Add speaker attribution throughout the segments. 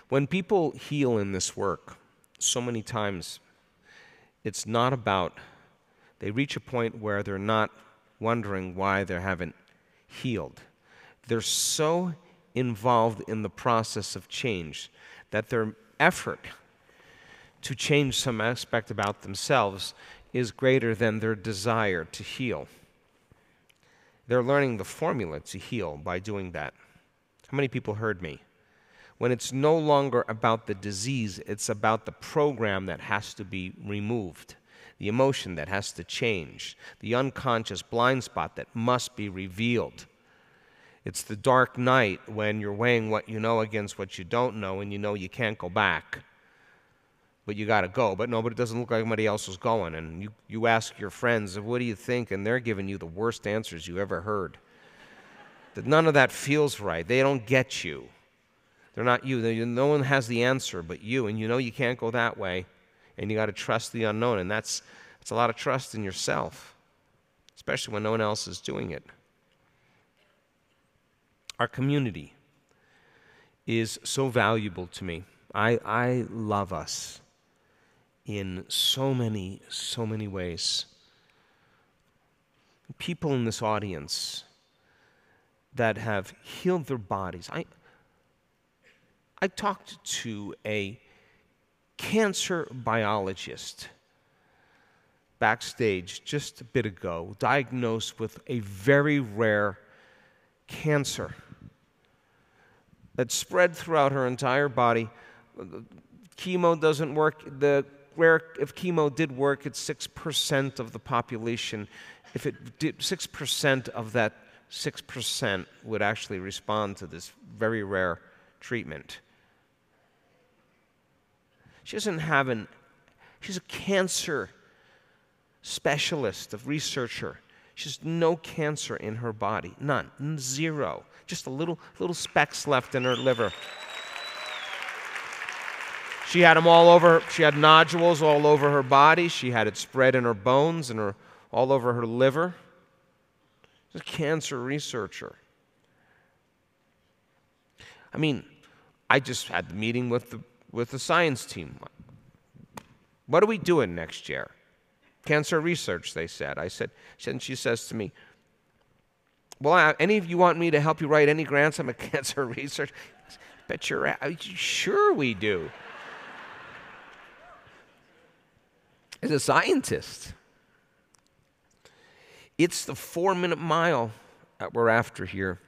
Speaker 1: When people heal in this work, so many times it's not about, they reach a point where they're not wondering why they haven't healed. They're so involved in the process of change that their effort to change some aspect about themselves is greater than their desire to heal. They're learning the formula to heal by doing that. How many people heard me? When it's no longer about the disease, it's about the program that has to be removed, the emotion that has to change, the unconscious blind spot that must be revealed. It's the dark night when you're weighing what you know against what you don't know, and you know you can't go back. But you got to go. But it doesn't look like anybody else is going. And you ask your friends, what do you think? And they're giving you the worst answers you ever heard. That none of that feels right. They don't get you. They're not you. No one has the answer but you. And you know you can't go that way. And you got to trust the unknown. And that's a lot of trust in yourself, especially when no one else is doing it. Our community is so valuable to me. I love us in so many ways. People in this audience that have healed their bodies. I talked to a cancer biologist backstage just a bit ago, diagnosed with a very rare cancer that spread throughout her entire body. Chemo doesn't work. If chemo did work, it's 6% of the population. If it did, 6% of that 6% would actually respond to this very rare treatment. She's a cancer specialist, a researcher. She has no cancer in her body, none, zero. Just a little specks left in her liver. She had them all over. She had nodules all over her body. She had it spread in her bones and all over her liver. She's a cancer researcher. I mean, I just had the meeting with the science team. What are we doing next year? Cancer research, they said. And she says to me, well, any of you want me to help you write any grants on cancer research? Bet you're sure we do. As a scientist, it's the 4-minute mile that we're after here.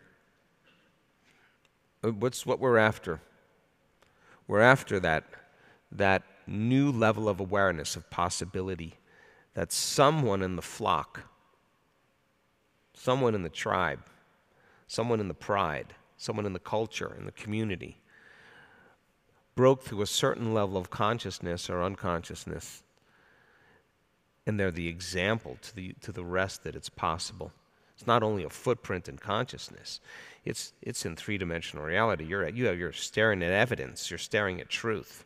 Speaker 1: What's what we're after? We're after that new level of awareness, of possibility, that someone in the flock, someone in the tribe, someone in the pride, someone in the culture, in the community, broke through a certain level of consciousness or unconsciousness, and they're the example to the rest that it's possible. It's not only a footprint in consciousness, it's in three-dimensional reality. You're staring at evidence, you're staring at truth.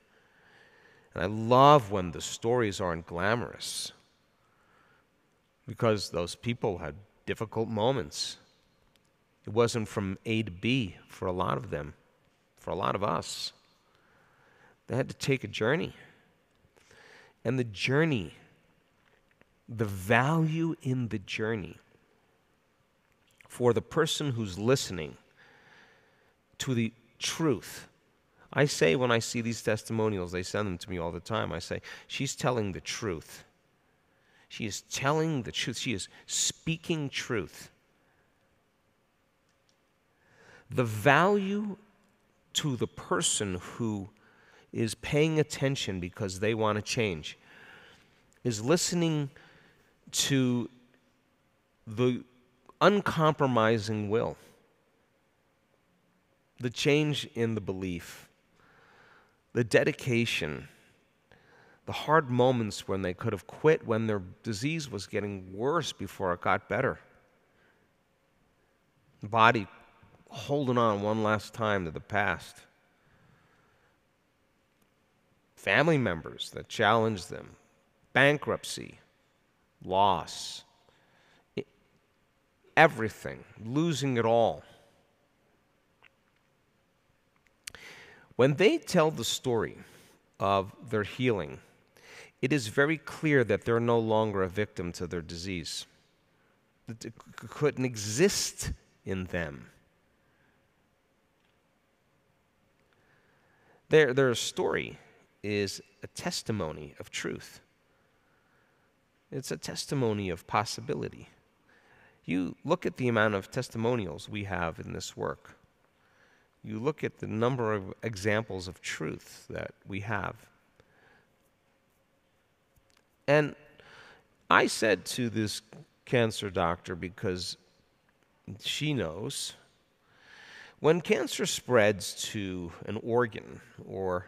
Speaker 1: And I love when the stories aren't glamorous, because those people had difficult moments. It wasn't from A to B for a lot of them, for a lot of us. They had to take a journey. And the journey, the value in the journey for the person who's listening to the truth. I say when I see these testimonials, they send them to me all the time, I say, she's telling the truth. She is telling the truth. She is speaking truth. The value to the person who is paying attention because they want to change is listening to the uncompromising will, the change in the belief, the dedication, the hard moments when they could have quit when their disease was getting worse before it got better. The body holding on one last time to the past. Family members that challenged them. Bankruptcy, loss, everything, losing it all. When they tell the story of their healing, it is very clear that they're no longer a victim to their disease. It couldn't exist in them. Their story is a testimony of truth. It's a testimony of possibility. You look at the amount of testimonials we have in this work. You look at the number of examples of truth that we have. And I said to this cancer doctor, because she knows, when cancer spreads to an organ, or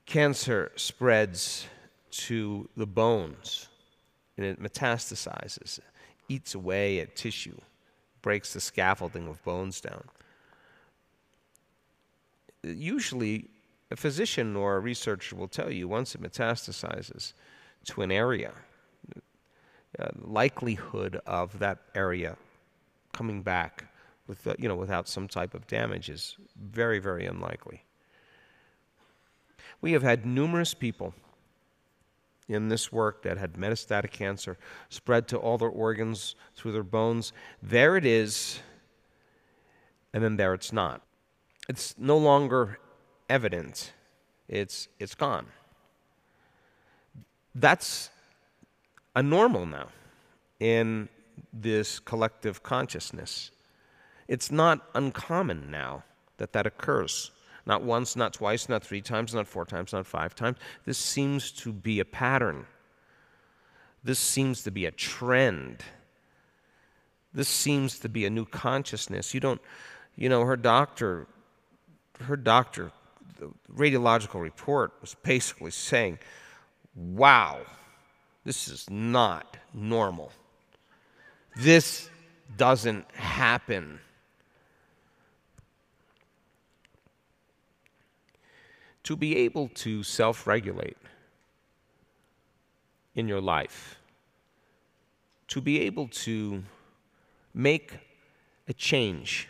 Speaker 1: cancer spreads to the bones, and it metastasizes, eats away at tissue, breaks the scaffolding of bones down, usually a physician or a researcher will tell you once it metastasizes to an area, likelihood of that area coming back with, without some type of damage is very, very unlikely. We have had numerous people in this work that had metastatic cancer spread to all their organs through their bones. There it is, and then there it's not. It's no longer evident. It's gone. That's a normal now in this collective consciousness. It's not uncommon now that that occurs. Not once, not twice, not 3 times, not 4 times, not 5 times. This seems to be a pattern. This seems to be a trend. This seems to be a new consciousness. Her doctor, the radiological report was basically saying, wow, this is not normal. This doesn't happen. To be able to self-regulate in your life, to be able to make a change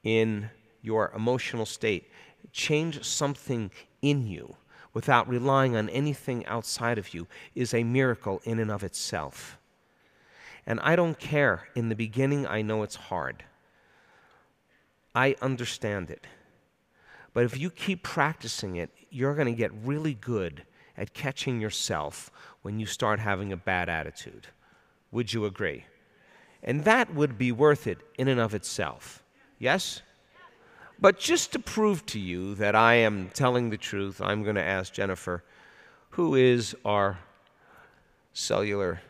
Speaker 1: in your emotional state, change something in you without relying on anything outside of you, is a miracle in and of itself. And I don't care. In the beginning, I know it's hard. I understand it. But if you keep practicing it, you're going to get really good at catching yourself when you start having a bad attitude. Would you agree? And that would be worth it in and of itself. Yes? But just to prove to you that I am telling the truth, I'm going to ask Jennifer, who is our cellular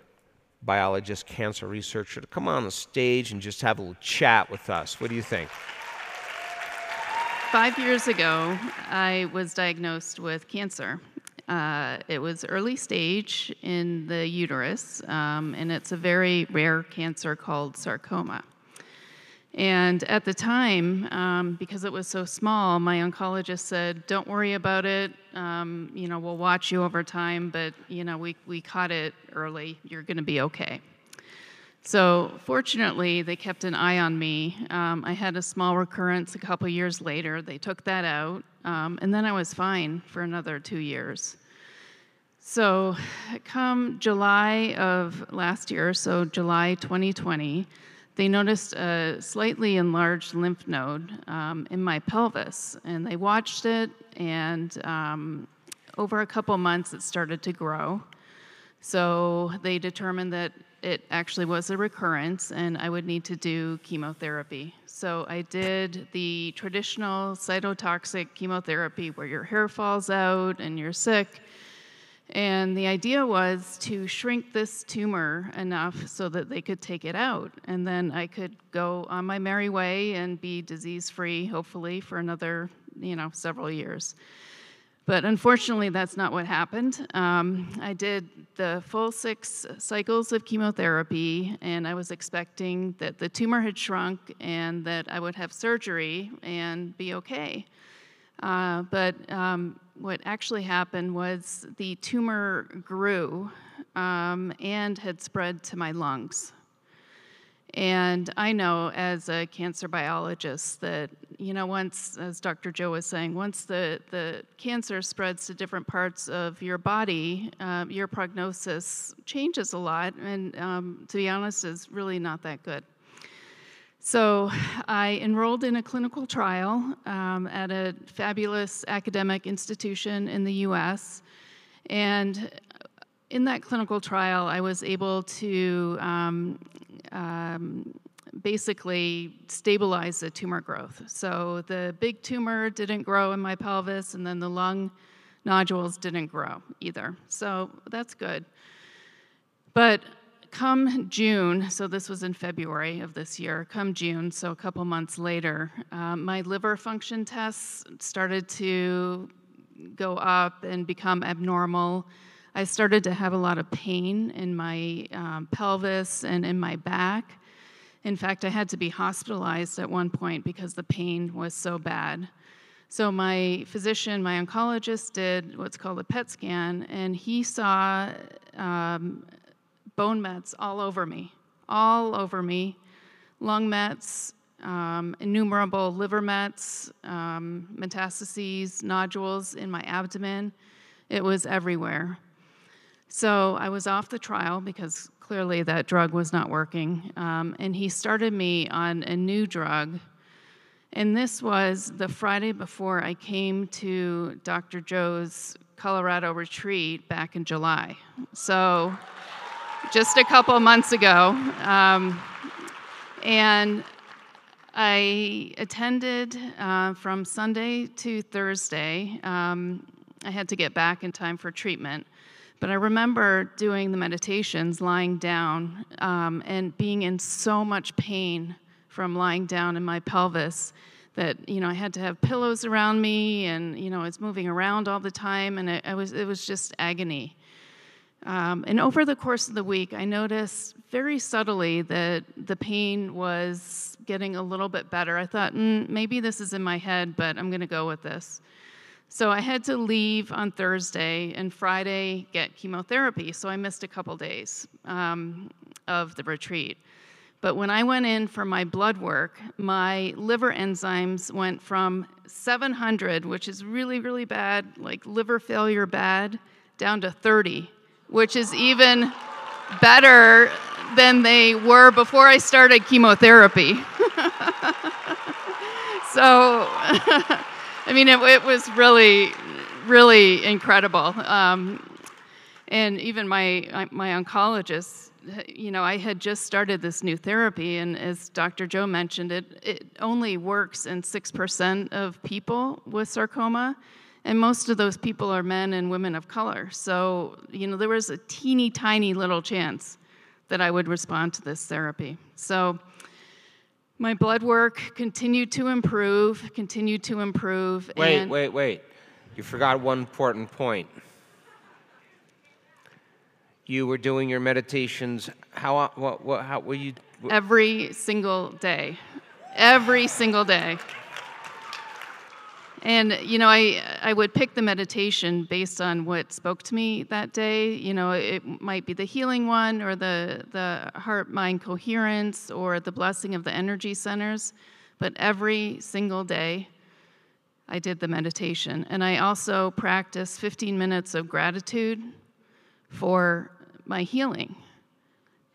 Speaker 1: biologist, cancer researcher, to come on the stage and just have a little chat with us. What do you think?
Speaker 2: 5 years ago, I was diagnosed with cancer. It was early stage in the uterus, and it's a very rare cancer called sarcoma. And at the time, because it was so small, my oncologist said, "Don't worry about it. We'll watch you over time, but we caught it early. You're going to be okay." So fortunately, they kept an eye on me. I had a small recurrence a couple years later. They took that out, and then I was fine for another 2 years. So come July of last year, so July 2020, they noticed a slightly enlarged lymph node in my pelvis, and they watched it, and over a couple months, it started to grow. So they determined that it actually was a recurrence, and I would need to do chemotherapy. So I did the traditional cytotoxic chemotherapy where your hair falls out and you're sick. And the idea was to shrink this tumor enough so that they could take it out. And then I could go on my merry way and be disease-free, hopefully, for another, several years. But unfortunately, that's not what happened. I did the full 6 cycles of chemotherapy, and I was expecting that the tumor had shrunk and that I would have surgery and be okay. But what actually happened was the tumor grew and had spread to my lungs. And I know as a cancer biologist that, once, as Dr. Joe was saying, once the cancer spreads to different parts of your body, your prognosis changes a lot, and to be honest, is really not that good. So I enrolled in a clinical trial at a fabulous academic institution in the US, and in that clinical trial, I was able to basically stabilize the tumor growth. So the big tumor didn't grow in my pelvis, and then the lung nodules didn't grow either. So that's good. But come June, so this was in February of this year, come June, so a couple months later, my liver function tests started to go up and become abnormal. I started to have a lot of pain in my pelvis and in my back. In fact, I had to be hospitalized at one point because the pain was so bad. So my physician, my oncologist, did what's called a PET scan, and he saw bone mets all over me, lung mets, innumerable liver mets, metastases, nodules in my abdomen. It was everywhere. So I was off the trial because clearly that drug was not working, and he started me on a new drug. And this was the Friday before I came to Dr. Joe's Colorado retreat back in July. So just a couple of months ago. And I attended from Sunday to Thursday. I had to get back in time for treatment. But I remember doing the meditations, lying down, and being in so much pain from lying down in my pelvis that, I had to have pillows around me, and, I was moving around all the time, and it was just agony. And over the course of the week, I noticed very subtly that the pain was getting a little bit better. I thought, maybe this is in my head, but I'm going to go with this. So I had to leave on Thursday and Friday get chemotherapy, so I missed a couple days of the retreat. But when I went in for my blood work, my liver enzymes went from 700, which is really, really bad, like liver failure bad, down to 30, which is even better than they were before I started chemotherapy. So, I mean, it was really, really incredible. And even my oncologist, I had just started this new therapy, and as Dr. Joe mentioned, it only works in 6% of people with sarcoma, and most of those people are men and women of color. So, there was a teeny tiny little chance that I would respond to this therapy. So my blood work continued to improve.
Speaker 1: Wait. You forgot one important point. You were doing your meditations, how were you?
Speaker 2: Every single day. Every single day. And, I would pick the meditation based on what spoke to me that day. It might be the healing one, or the heart-mind coherence, or the blessing of the energy centers. But every single day, I did the meditation. And I also practiced 15 minutes of gratitude for my healing.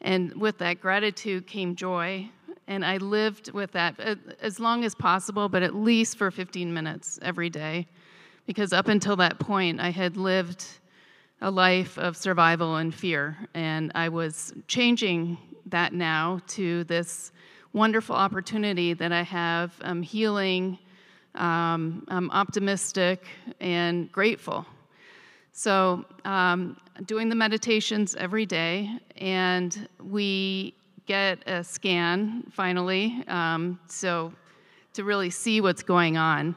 Speaker 2: And with that gratitude came joy. And I lived with that as long as possible, but at least for 15 minutes every day. Because up until that point, I had lived a life of survival and fear. And I was changing that now to this wonderful opportunity that I have. I'm healing, I'm optimistic, and grateful. So doing the meditations every day, and we get a scan finally, so to really see what's going on.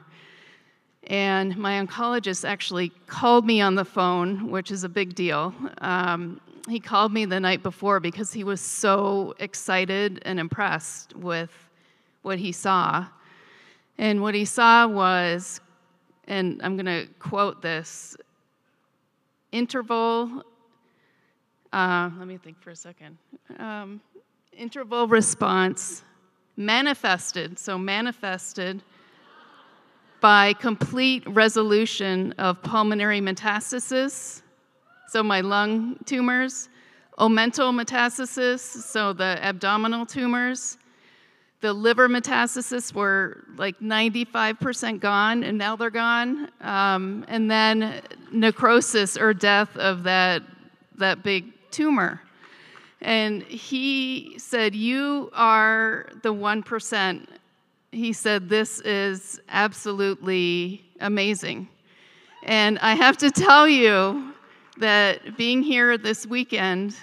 Speaker 2: And my oncologist actually called me on the phone, which is a big deal. He called me the night before because he was so excited and impressed with what he saw. And what he saw was, and I'm going to quote this, interval, let me think for a second. interval response manifested by complete resolution of pulmonary metastasis, so my lung tumors, omental metastasis, so the abdominal tumors. The liver metastasis were like 95% gone, and now they're gone. And then necrosis or death of that big tumor. And he said, "You are the 1%. He said, "This is absolutely amazing." And I have to tell you that being here this weekend,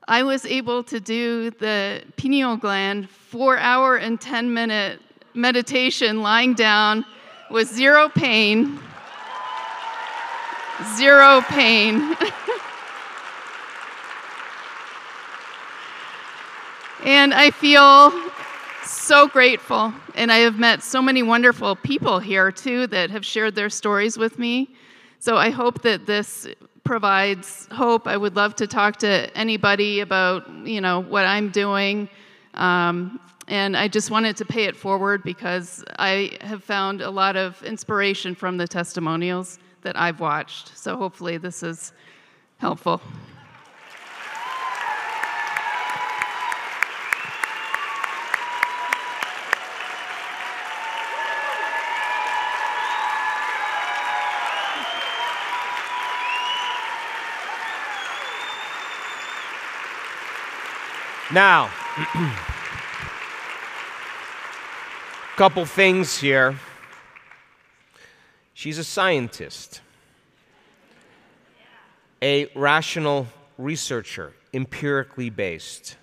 Speaker 2: I was able to do the pineal gland 4-hour and 10-minute meditation lying down with zero pain. Zero pain. And I feel so grateful. And I have met so many wonderful people here, too, that have shared their stories with me. So I hope that this provides hope. I would love to talk to anybody about, what I'm doing. And I just wanted to pay it forward because I have found a lot of inspiration from the testimonials that I've watched. So hopefully this is helpful.
Speaker 1: Now, couple things here. She's a scientist, a rational researcher, empirically based.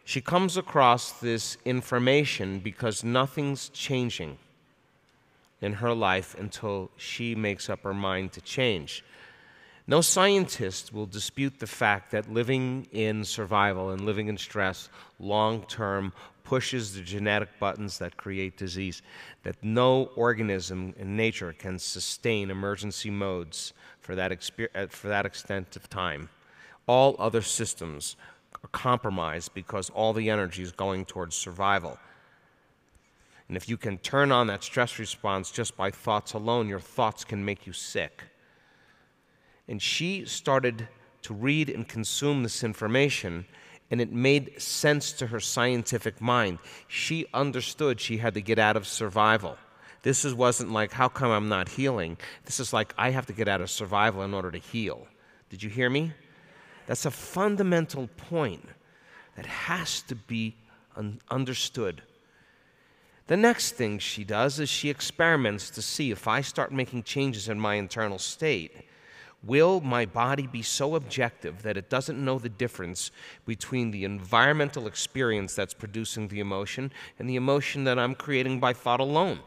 Speaker 1: She comes across this information because nothing's changing in her life until she makes up her mind to change. No scientist will dispute the fact that living in survival and living in stress long-term pushes the genetic buttons that create disease, that no organism in nature can sustain emergency modes for that extent of time. All other systems are compromised because all the energy is going towards survival. And if you can turn on that stress response just by thoughts alone, your thoughts can make you sick. And she started to read and consume this information, and it made sense to her scientific mind. She understood she had to get out of survival. This wasn't like, how come I'm not healing? This is like, I have to get out of survival in order to heal. Did you hear me? That's a fundamental point that has to be understood. The next thing she does is she experiments to see if I start making changes in my internal state, will my body be so objective that it doesn't know the difference between the environmental experience that's producing the emotion and the emotion that I'm creating by thought alone?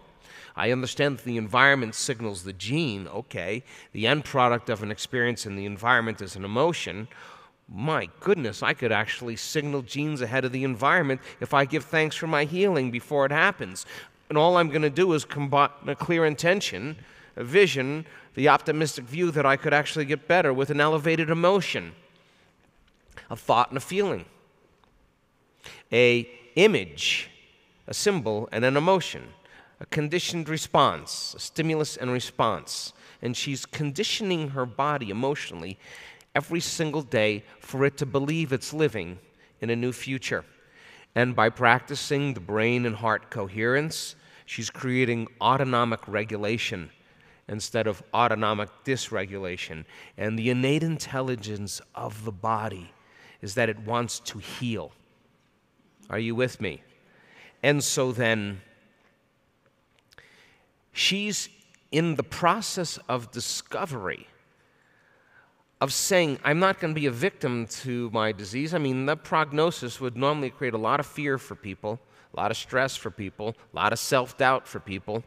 Speaker 1: I understand that the environment signals the gene, okay. The end product of an experience in the environment is an emotion. My goodness, I could actually signal genes ahead of the environment if I give thanks for my healing before it happens. And all I'm going to do is combine a clear intention, a vision, the optimistic view that I could actually get better with an elevated emotion, a thought and a feeling, a image, a symbol and an emotion, a conditioned response, a stimulus and response. And she's conditioning her body emotionally every single day for it to believe it's living in a new future. And by practicing the brain and heart coherence, she's creating autonomic regulation instead of autonomic dysregulation. And the innate intelligence of the body is that it wants to heal. Are you with me? And so then, she's in the process of discovery, of saying, I'm not going to be a victim to my disease. I mean, the prognosis would normally create a lot of fear for people, a lot of stress for people, a lot of self-doubt for people.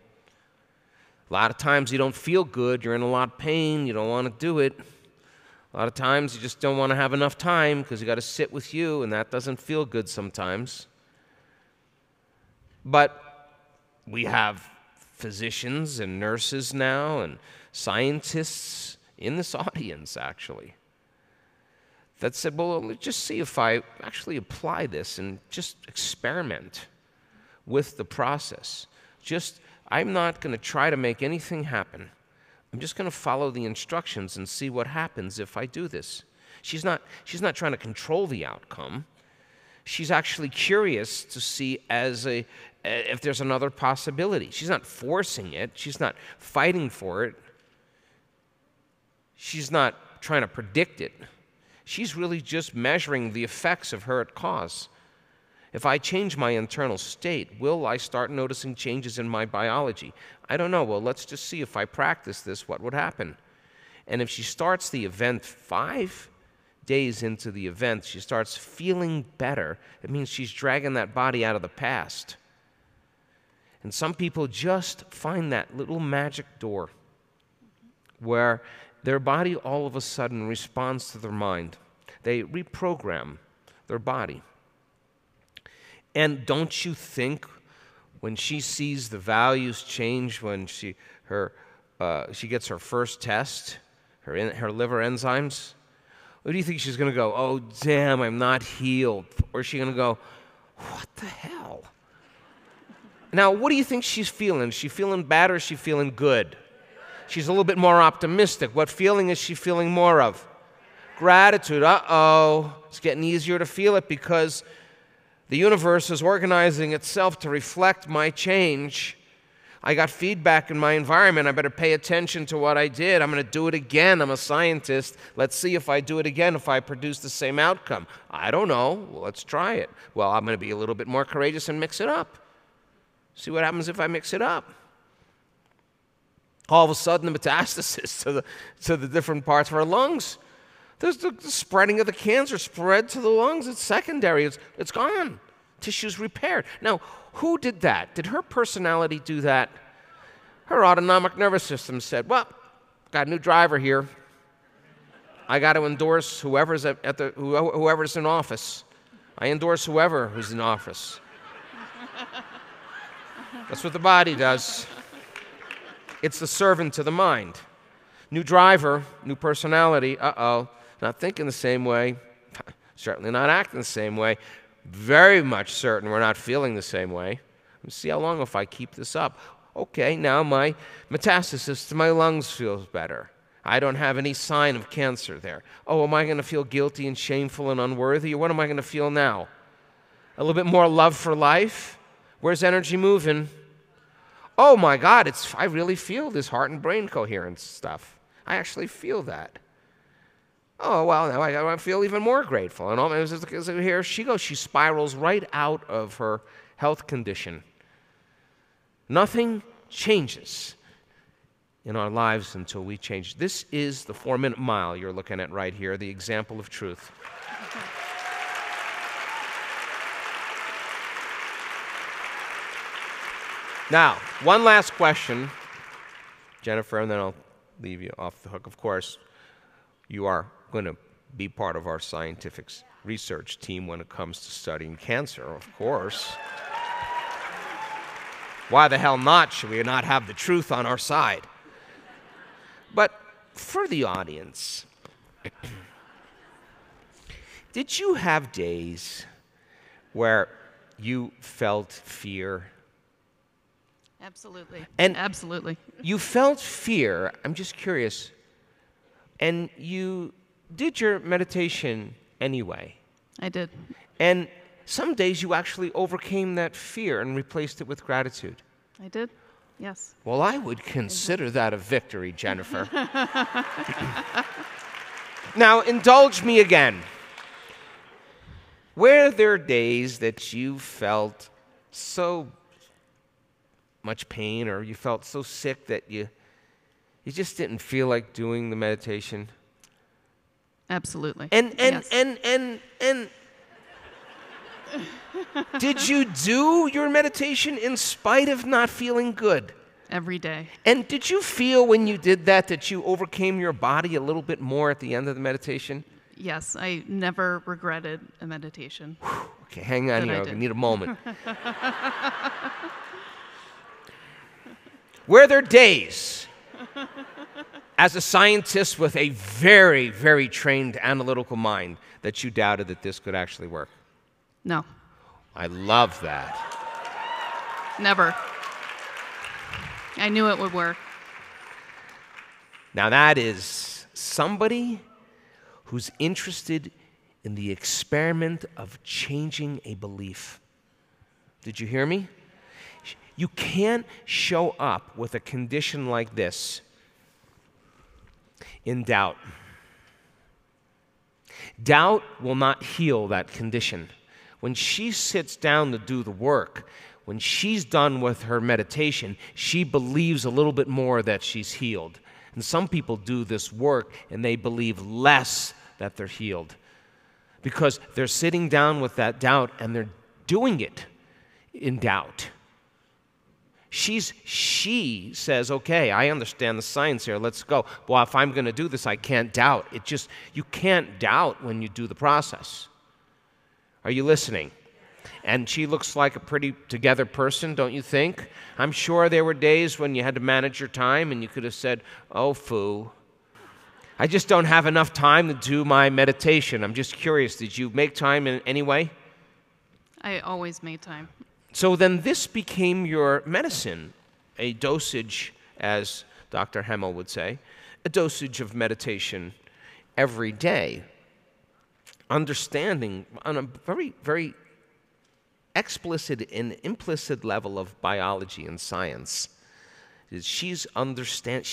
Speaker 1: A lot of times you don't feel good, you're in a lot of pain, you don't want to do it. A lot of times you just don't want to have enough time because you got to sit with you, and that doesn't feel good sometimes. But we have physicians and nurses now and scientists in this audience, actually, that said, well, let's just see if I actually apply this and just experiment with the process. I'm not going to try to make anything happen. I'm just going to follow the instructions and see what happens if I do this. She's not trying to control the outcome. She's actually curious to see if there's another possibility. She's not forcing it. She's not fighting for it. She's not trying to predict it. She's really just measuring the effects of her cause. If I change my internal state, will I start noticing changes in my biology? I don't know. Well, let's just see if I practice this, what would happen. And if she starts the event 5 days into the event, she starts feeling better. It means she's dragging that body out of the past. And some people just find that little magic door where their body all of a sudden responds to their mind. They reprogram their body. And don't you think when she sees the values change, when she gets her first test, her liver enzymes, what do you think she's going to go, oh, damn, I'm not healed? Or is she going to go, what the hell? Now, what do you think she's feeling? Is she feeling bad or is she feeling good? She's a little bit more optimistic. What feeling is she feeling more of? Gratitude. Uh-oh. It's getting easier to feel it because the universe is organizing itself to reflect my change. I got feedback in my environment. I better pay attention to what I did. I'm going to do it again. I'm a scientist. Let's see if I do it again, if I produce the same outcome. I don't know. Well, let's try it. Well, I'm going to be a little bit more courageous and mix it up. See what happens if I mix it up. All of a sudden, the metastasis to the different parts of our lungs, there's the spreading of the cancer spread to the lungs. It's secondary. It's gone. Tissue's repaired. Now, who did that? Did her personality do that? Her autonomic nervous system said, well, got a new driver here. I got to endorse whoever's whoever's in office. I endorse who's in office. That's what the body does. It's the servant to the mind. New driver, new personality, uh-oh, not thinking the same way, certainly not acting the same way, very much certain we're not feeling the same way. Let's see how long if I keep this up. Okay, now my metastasis to my lungs feels better. I don't have any sign of cancer there. Oh, am I going to feel guilty and shameful and unworthy, or what am I going to feel now? A little bit more love for life? Where's energy moving? Oh my God, I really feel this heart and brain coherence stuff. I actually feel that. Oh, well, now I feel even more grateful. And here she goes. She spirals right out of her health condition. Nothing changes in our lives until we change. This is the 4-minute mile you're looking at right here, the example of truth. Now, one last question, Jennifer, and then I'll leave you off the hook. Of course, you are going to be part of our scientific research team when it comes to studying cancer, of course. Why the hell not? Should we not have the truth on our side? But for the audience, did you have days where you felt fear?
Speaker 2: Absolutely.
Speaker 1: And
Speaker 2: absolutely.
Speaker 1: You felt fear, I'm just curious, and you did your meditation anyway.
Speaker 2: I did.
Speaker 1: And some days you actually overcame that fear and replaced it with gratitude.
Speaker 2: I did, yes.
Speaker 1: Well, I would consider that a victory, Jennifer. Now, indulge me again. Were there days that you felt so much pain, or you felt so sick that you just didn't feel like doing the meditation?
Speaker 2: Absolutely.
Speaker 1: And did you do your meditation in spite of not feeling good?
Speaker 2: Every day.
Speaker 1: And did you feel when you did that you overcame your body a little bit more at the end of the meditation?
Speaker 2: Yes, I never regretted a meditation.
Speaker 1: Okay, hang on here. I need a moment. Were there days as a scientist with a very, very trained analytical mind, that you doubted that this could actually work?
Speaker 2: No,
Speaker 1: I love that.
Speaker 2: never. I knew it would work.
Speaker 1: Now that is somebody who's interested in the experiment of changing a belief. Did you hear me? You can't show up with a condition like this in doubt. Doubt will not heal that condition. When she sits down to do the work, when she's done with her meditation, she believes a little bit more that she's healed. And some people do this work and they believe less that they're healed because they're sitting down with that doubt and they're doing it in doubt. She says, okay, I understand the science here, let's go. Well, if I'm going to do this, I can't doubt. You can't doubt when you do the process. Are you listening? And she looks like a pretty together person, don't you think? I'm sure there were days when you had to manage your time and you could have said, oh, foo, I just don't have enough time to do my meditation. I'm just curious, did you make time in any way?
Speaker 2: I always made time.
Speaker 1: So then this became your medicine, a dosage, as Dr. Hemmel would say, a dosage of meditation every day, understanding on a very, very explicit and implicit level of biology and science. She understood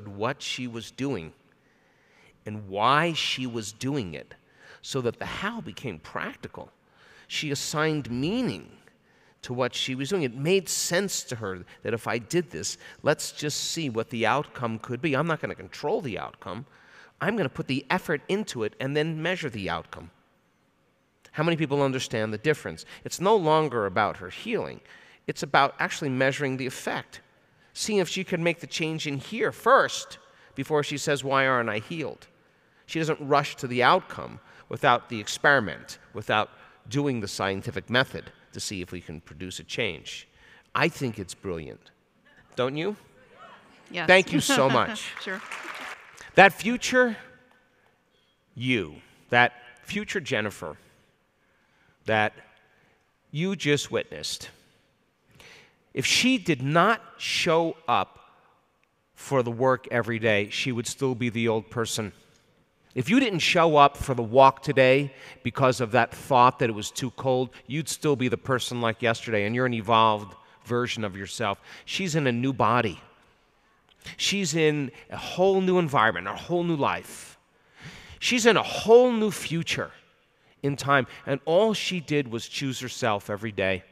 Speaker 1: what she was doing and why she was doing it, so that the how became practical. She assigned meaning to what she was doing. It made sense to her that if I did this, let's just see what the outcome could be. I'm not going to control the outcome. I'm going to put the effort into it and then measure the outcome. How many people understand the difference? It's no longer about her healing. It's about actually measuring the effect, seeing if she can make the change in here first before she says, why aren't I healed? She doesn't rush to the outcome without the experiment, without doing the scientific method to see if we can produce a change. I think it's brilliant. Don't you?
Speaker 2: Yes.
Speaker 1: Thank you so much.
Speaker 2: Sure.
Speaker 1: That future you, that future Jennifer that you just witnessed, if she did not show up for the work every day, she would still be the old person. If you didn't show up for the walk today because of that thought that it was too cold, you'd still be the person like yesterday, and you're an evolved version of yourself. She's in a new body. She's in a whole new environment, a whole new life. She's in a whole new future in time, and all she did was choose herself every day.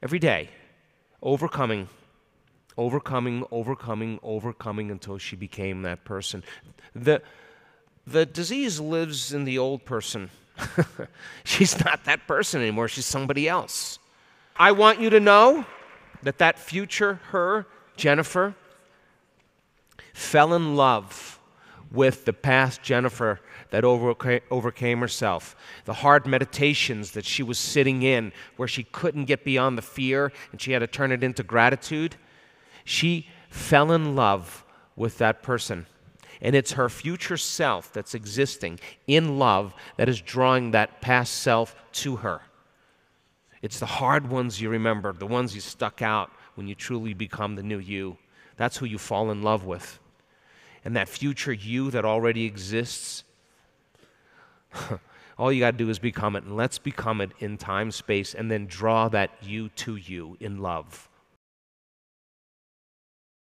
Speaker 1: Every day, overcoming until she became that person. The disease lives in the old person. She's not that person anymore. She's somebody else. I want you to know that that future her, Jennifer, fell in love with the past Jennifer that overcame herself. The hard meditations that she was sitting in where she couldn't get beyond the fear and she had to turn it into gratitude. She fell in love with that person. And it's her future self that's existing in love that is drawing that past self to her. It's the hard ones you remember, the ones you stuck out when you truly become the new you. That's who you fall in love with. And that future you that already exists, all you got to do is become it. And let's become it in time, space, and then draw that you to you in love.